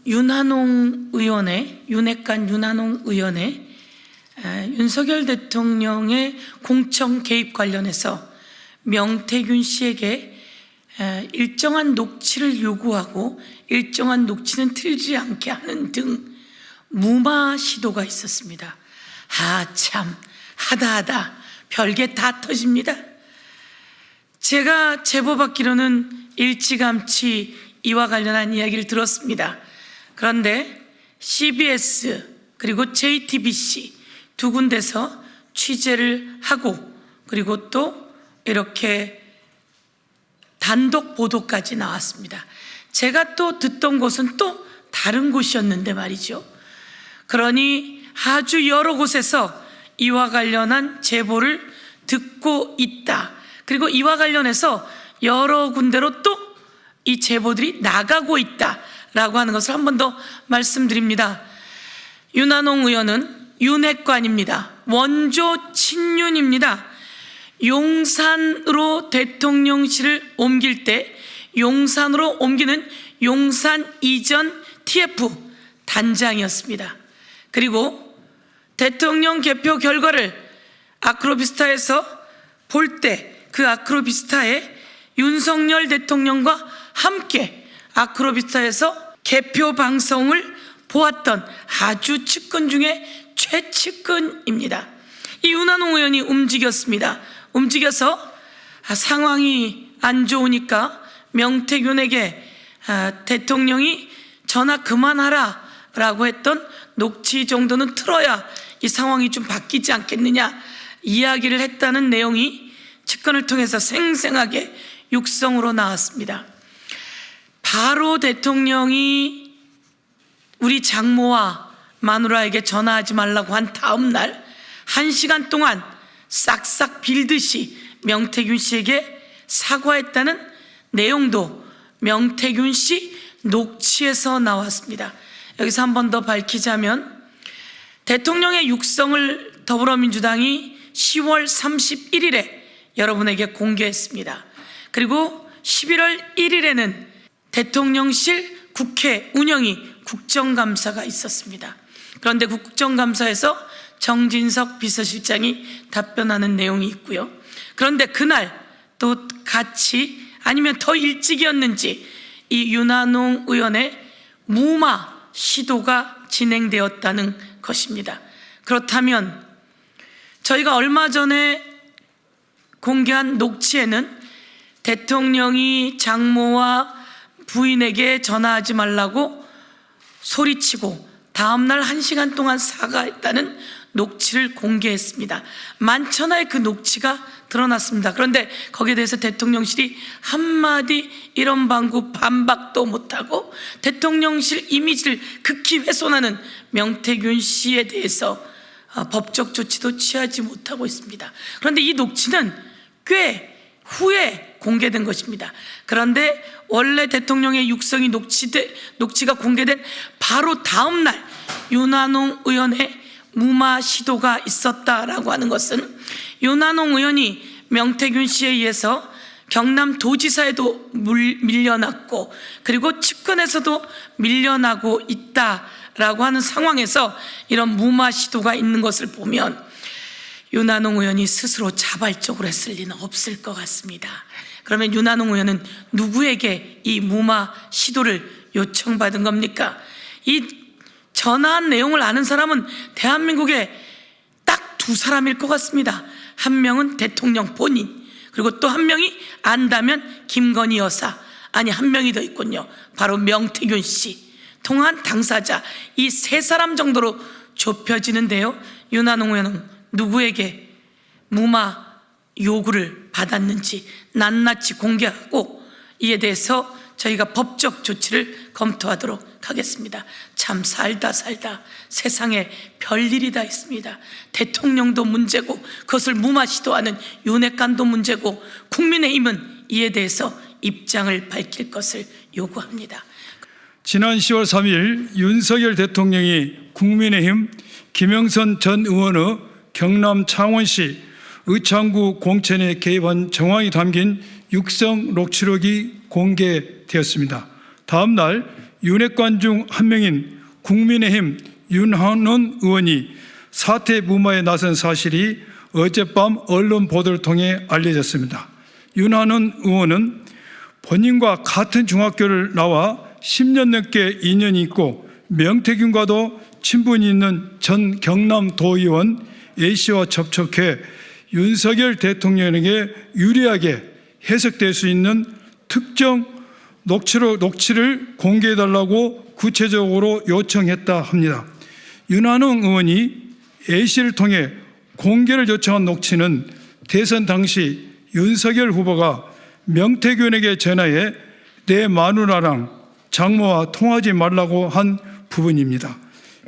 윤핵관 윤한홍 의원의 윤석열 대통령의 공청 개입 관련해서 명태균 씨에게 일정한 녹취를 요구하고 일정한 녹취는 틀지 않게 하는 등 무마 시도가 있었습니다. 참 하다 별게 다 터집니다. 제가 제보받기로는 일찌감치 이와 관련한 이야기를 들었습니다. 그런데 CBS 그리고 JTBC 두 군데서 취재를 하고 그리고 또 이렇게 단독 보도까지 나왔습니다. 제가 또 듣던 곳은 또 다른 곳이었는데 말이죠. 그러니 아주 여러 곳에서 이와 관련한 제보를 듣고 있다. 그리고 이와 관련해서 여러 군데로 또 이 제보들이 나가고 있다라고 하는 것을 한 번 더 말씀드립니다. 윤한홍 의원은 윤핵관입니다. 원조 친윤입니다. 용산으로 대통령실을 옮길 때 용산으로 옮기는 용산 이전 TF 단장이었습니다. 그리고 대통령 개표 결과를 아크로비스타에서 볼 때 그 아크로비스타에 윤석열 대통령과 함께 아크로비스타에서 개표 방송을 보았던 아주 측근 중에 최측근입니다. 이 윤한홍 의원이 움직여서 상황이 안 좋으니까 명태균에게 대통령이 전화 그만하라 라고 했던 녹취 정도는 틀어야 이 상황이 좀 바뀌지 않겠느냐 이야기를 했다는 내용이 측근을 통해서 생생하게 육성으로 나왔습니다. 바로 대통령이 우리 장모와 마누라에게 전화하지 말라고 한 다음 날 1시간 동안 싹싹 빌듯이 명태균 씨에게 사과했다는 내용도 명태균 씨 녹취에서 나왔습니다. 여기서 한 번 더 밝히자면 대통령의 육성을 더불어민주당이 10월 31일에 여러분에게 공개했습니다. 그리고 11월 1일에는 대통령실 국회 운영위 국정감사가 있었습니다. 그런데 국정감사에서 정진석 비서실장이 답변하는 내용이 있고요. 그런데 그날 또 같이 아니면 더 일찍이었는지 이 윤한홍 의원의 무마 시도가 진행되었다는 것입니다. 그렇다면 저희가 얼마 전에 공개한 녹취에는 대통령이 장모와 부인에게 전화하지 말라고 소리치고 다음날 1시간 동안 사과했다는 녹취를 공개했습니다. 만천하의 그 녹취가 드러났습니다. 그런데 거기에 대해서 대통령실이 한마디 이런 방구 반박도 못하고 대통령실 이미지를 극히 훼손하는 명태균 씨에 대해서 법적 조치도 취하지 못하고 있습니다. 그런데 이 녹취는 꽤 후에 공개된 것입니다. 그런데 원래 대통령의 육성이 녹취가 공개된 바로 다음 날 윤한홍 의원의 무마 시도가 있었다라고 하는 것은 윤한홍 의원이 명태균 씨에 의해서 경남도지사에도 밀려났고 그리고 측근에서도 밀려나고 있다라고 하는 상황에서 이런 무마 시도가 있는 것을 보면 윤한홍 의원이 스스로 자발적으로 했을 리는 없을 것 같습니다. 그러면 윤한홍 의원은 누구에게 이 무마 시도를 요청받은 겁니까? 이 전화한 내용을 아는 사람은 대한민국에 딱 두 사람일 것 같습니다. 한 명은 대통령 본인, 그리고 또 한 명이 안다면 김건희 여사, 아니 한 명이 더 있군요. 바로 명태균 씨, 통화한 당사자, 이 세 사람 정도로 좁혀지는데요. 윤한홍 의원은 누구에게 무마 요구를 받았는지 낱낱이 공개하고 이에 대해서 저희가 법적 조치를 검토하도록 하겠습니다. 참 살다 세상에 별일이 다 있습니다. 대통령도 문제고 그것을 무마 시도하는 윤핵관도 문제고 국민의힘은 이에 대해서 입장을 밝힐 것을 요구합니다. 지난 10월 3일 윤석열 대통령이 국민의힘 김영선 전 의원의 경남 창원시 의창구 공천에 개입한 정황이 담긴 육성 녹취록이 공개되었습니다. 다음 날 윤핵관 중 한 명인 국민의힘 윤한원 의원이 사퇴 무마에 나선 사실이 어젯밤 언론 보도를 통해 알려졌습니다. 윤한원 의원은 본인과 같은 중학교를 나와 10년 넘게 인연이 있고 명태균과도 친분이 있는 전 경남도의원 A씨와 접촉해 윤석열 대통령에게 유리하게 해석될 수 있는 특정 녹취를 공개해달라고 구체적으로 요청했다 합니다. 윤한홍 의원이 A씨를 통해 공개를 요청한 녹취는 대선 당시 윤석열 후보가 명태균에게 전화해 내 마누라랑 장모와 통하지 말라고 한 부분입니다.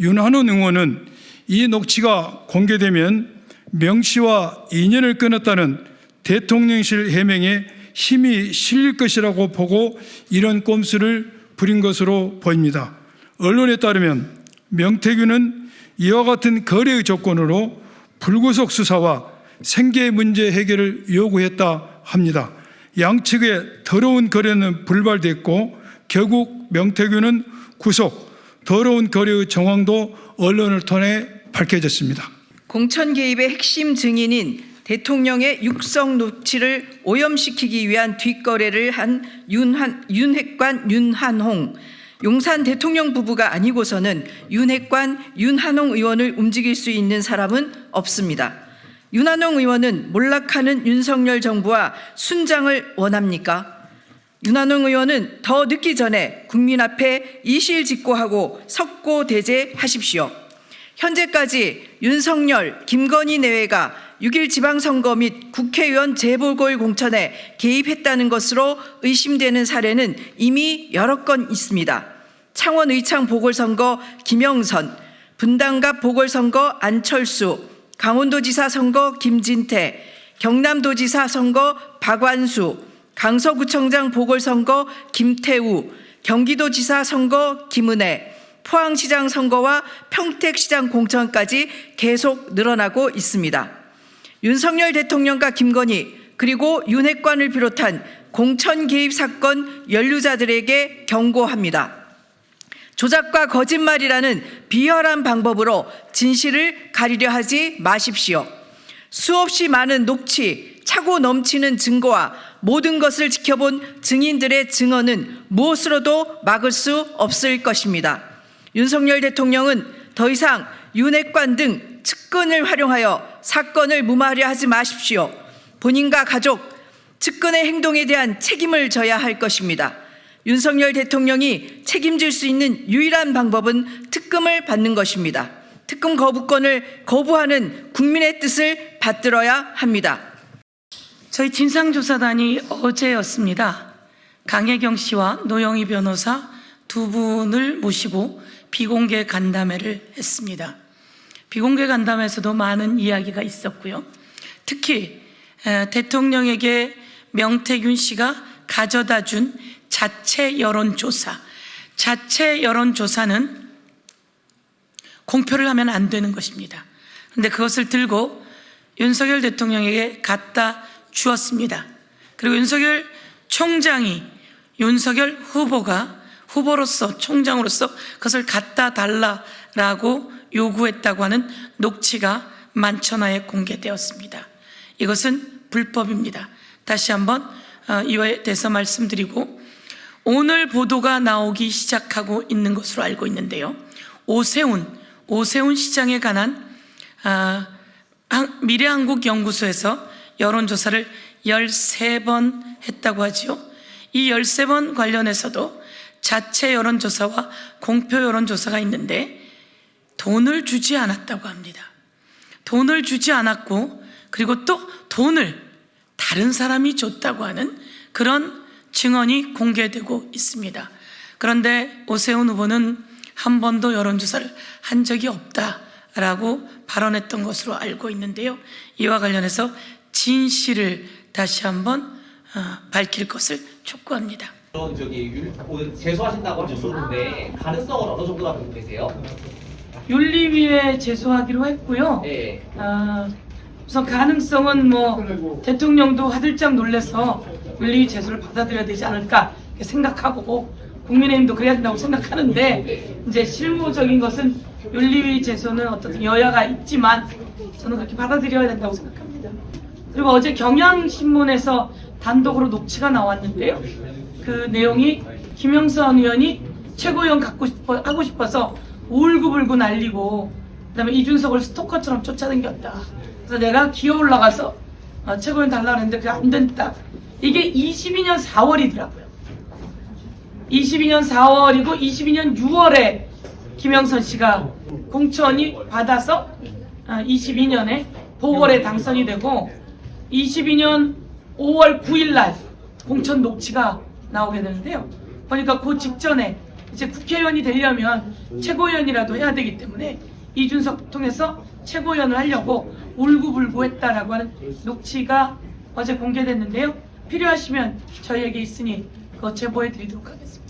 윤한홍 의원은 이 녹취가 공개되면 명씨와 인연을 끊었다는 대통령실 해명에 힘이 실릴 것이라고 보고 이런 꼼수를 부린 것으로 보입니다. 언론에 따르면 명태균은 이와 같은 거래의 조건으로 불구속 수사와 생계 문제 해결을 요구했다 합니다. 양측의 더러운 거래는 불발됐고 결국 명태균은 구속, 더러운 거래의 정황도 언론을 통해 밝혀졌습니다. 공천 개입의 핵심 증인인 대통령의 육성 녹취를 오염시키기 위한 뒷거래를 한 윤핵관 윤한홍, 용산 대통령 부부가 아니고서는 윤핵관 윤한홍 의원을 움직일 수 있는 사람은 없습니다. 윤한홍 의원은 몰락하는 윤석열 정부와 순장을 원합니까? 윤한홍 의원은 더 늦기 전에 국민 앞에 이실직고하고 석고대죄하십시오. 현재까지 윤석열, 김건희 내외가 6.1 지방선거 및 국회의원 재보궐 공천에 개입했다는 것으로 의심되는 사례는 이미 여러 건 있습니다. 창원 의창 보궐선거 김영선, 분당갑 보궐선거 안철수, 강원도지사 선거 김진태, 경남도지사 선거 박완수, 강서구청장 보궐선거 김태우, 경기도지사 선거 김은혜, 포항시장 선거와 평택시장 공천까지 계속 늘어나고 있습니다. 윤석열 대통령과 김건희 그리고 윤핵관을 비롯한 공천 개입 사건 연루자들에게 경고합니다. 조작과 거짓말이라는 비열한 방법으로 진실을 가리려 하지 마십시오. 수없이 많은 녹취, 차고 넘치는 증거와 모든 것을 지켜본 증인들의 증언은 무엇으로도 막을 수 없을 것입니다. 윤석열 대통령은 더 이상 윤핵관 등 측근을 활용하여 사건을 무마하려 하지 마십시오. 본인과 가족, 측근의 행동에 대한 책임을 져야 할 것입니다. 윤석열 대통령이 책임질 수 있는 유일한 방법은 특검을 받는 것입니다. 특검 거부권을 거부하는 국민의 뜻을 받들어야 합니다. 저희 진상조사단이 어제였습니다. 강혜경 씨와 노영희 변호사 두 분을 모시고 비공개 간담회를 했습니다. 비공개 간담회에서도 많은 이야기가 있었고요. 특히 대통령에게 명태균 씨가 가져다 준 자체 여론조사, 자체 여론조사는 공표를 하면 안 되는 것입니다. 그런데 그것을 들고 윤석열 대통령에게 갖다 주었습니다. 그리고 윤석열 총장이 윤석열 후보로서 총장으로서 그것을 갖다 달라라고 요구했다고 하는 녹취가 만천하에 공개되었습니다. 이것은 불법입니다. 다시 한번 이에 대해서 말씀드리고, 오늘 보도가 나오기 시작하고 있는 것으로 알고 있는데요. 오세훈 시장에 관한 미래한국연구소에서 여론조사를 13번 했다고 하지요. 이 13번 관련해서도 자체 여론조사와 공표 여론조사가 있는데 돈을 주지 않았다고 합니다. 돈을 주지 않았고, 그리고 또 돈을 다른 사람이 줬다고 하는 그런 증언이 공개되고 있습니다. 그런데 오세훈 후보는 한 번도 여론조사를 한 적이 없다라고 발언했던 것으로 알고 있는데요. 이와 관련해서 진실을 다시 한번 밝힐 것을 촉구합니다. 제소하신다고 하셨었는데 가능성은 어느 정도 갖고 계세요? 윤리위에 제소하기로 했고요. 네. 우선 가능성은 대통령도 화들짝 놀라서 윤리위 제소를 받아들여야 되지 않을까 생각하고, 국민의힘도 그래야 된다고 생각하는데 이제 실무적인 것은 윤리위 제소는 어떻든 여야가 있지만 저는 그렇게 받아들여야 된다고 생각합니다. 그리고 어제 경향신문에서 단독으로 녹취가 나왔는데요. 그 내용이 김영선 의원이 최고위원 하고 싶어서 울고불고 날리고 그다음에 이준석을 스토커처럼 쫓아다녔다. 그래서 내가 기어 올라가서 최고위원 달라고 했는데 그게 안 된다. 이게 22년 4월이더라고요. 22년 4월이고 22년 6월에 김영선 씨가 공천이 받아서 22년에 보궐에 당선이 되고 22년 5월 9일 날 공천 녹취가 나오게 되는데요. 그러니까 그 직전에 이제 국회의원이 되려면 최고위원이라도 해야 되기 때문에 이준석 통해서 최고위원을 하려고 울고불고 했다라고 하는 녹취가 어제 공개됐는데요. 필요하시면 저희에게 있으니 그거 제보해 드리도록 하겠습니다.